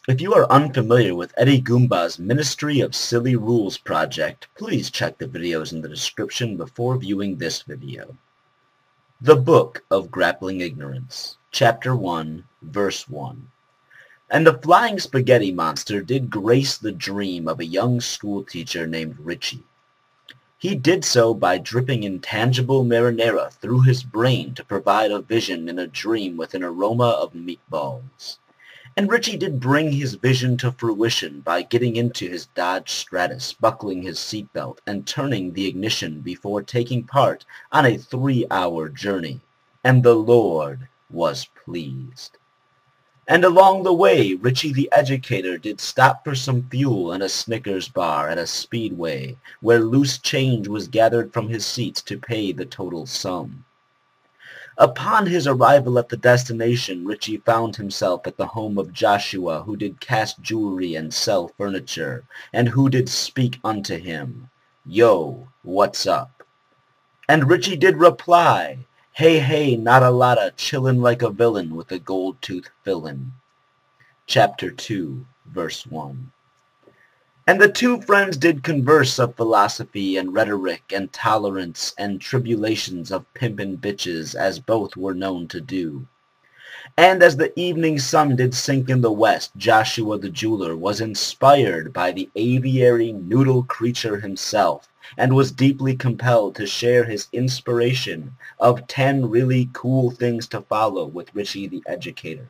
If you are unfamiliar with Eddie Goomba's Ministry of Silly Rules project, please check the videos in the description before viewing this video. The Book of Grappling Ignorance, Chapter 1, Verse 1. And the flying spaghetti monster did grace the dream of a young schoolteacher named Richie. He did so by dripping intangible marinara through his brain to provide a vision in a dream with an aroma of meatballs. And Richie did bring his vision to fruition by getting into his Dodge Stratus, buckling his seatbelt, and turning the ignition before taking part on a 3-hour journey. And the Lord was pleased. And along the way, Richie the educator did stop for some fuel in a Snickers bar at a Speedway, where loose change was gathered from his seats to pay the total sum. Upon his arrival at the destination, Richie found himself at the home of Joshua, who did cast jewelry and sell furniture, and who did speak unto him, "Yo, what's up?" And Richie did reply, "Hey, hey, not a lotta, chillin' like a villain with a gold tooth fillin'." Chapter 2, Verse 1. And the two friends did converse of philosophy and rhetoric and tolerance and tribulations of pimpin' bitches, as both were known to do. And as the evening sun did sink in the west, Joshua the jeweler was inspired by the aviary noodle creature himself, and was deeply compelled to share his inspiration of 10 really cool things to follow with Richie the educator.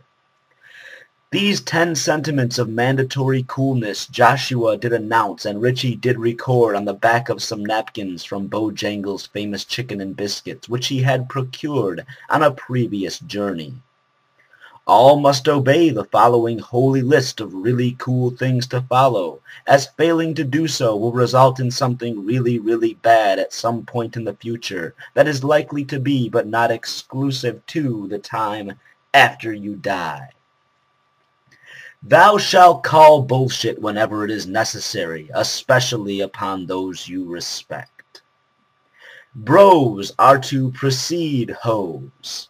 These 10 sentiments of mandatory coolness Joshua did announce and Richie did record on the back of some napkins from Bojangles' famous chicken and biscuits, which he had procured on a previous journey. All must obey the following holy list of really cool things to follow, as failing to do so will result in something really, really bad at some point in the future that is likely to be but not exclusive to the time after you die. Thou shalt call bullshit whenever it is necessary, especially upon those you respect. Bros are to precede hoes.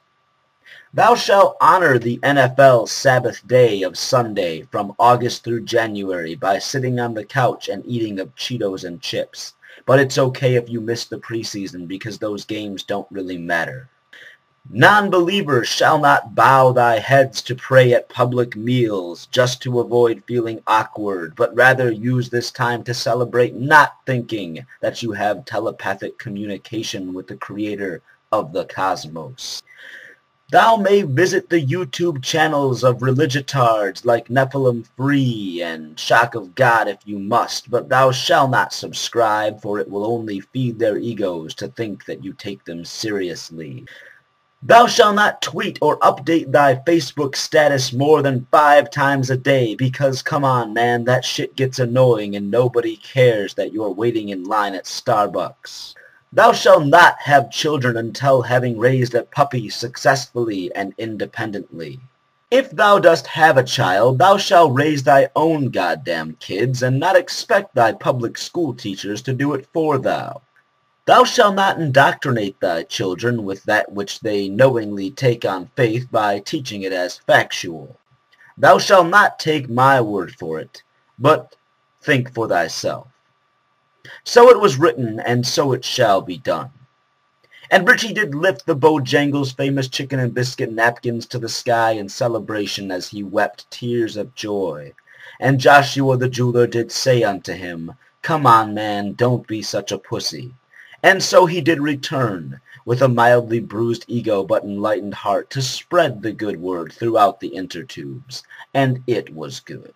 Thou shalt honor the NFL Sabbath day of Sunday from August through January by sitting on the couch and eating of Cheetos and chips. But it's okay if you miss the preseason because those games don't really matter. Non-believers shall not bow thy heads to pray at public meals just to avoid feeling awkward, but rather use this time to celebrate not thinking that you have telepathic communication with the creator of the cosmos. Thou may visit the YouTube channels of religitards like Nephilim Free and Shock of God if you must, but thou shalt not subscribe, for it will only feed their egos to think that you take them seriously. Thou shalt not tweet or update thy Facebook status more than 5 times a day, because come on man, that shit gets annoying and nobody cares that you are waiting in line at Starbucks. Thou shalt not have children until having raised a puppy successfully and independently. If thou dost have a child, thou shalt raise thy own goddamn kids and not expect thy public school teachers to do it for thou. Thou shalt not indoctrinate thy children with that which they knowingly take on faith by teaching it as factual. Thou shalt not take my word for it, but think for thyself. So it was written, and so it shall be done. And Richie did lift the Bojangles' famous chicken and biscuit napkins to the sky in celebration as he wept tears of joy. And Joshua the jeweler did say unto him, "Come on, man, don't be such a pussy." And so he did return, with a mildly bruised ego but enlightened heart, to spread the good word throughout the intertubes, and it was good.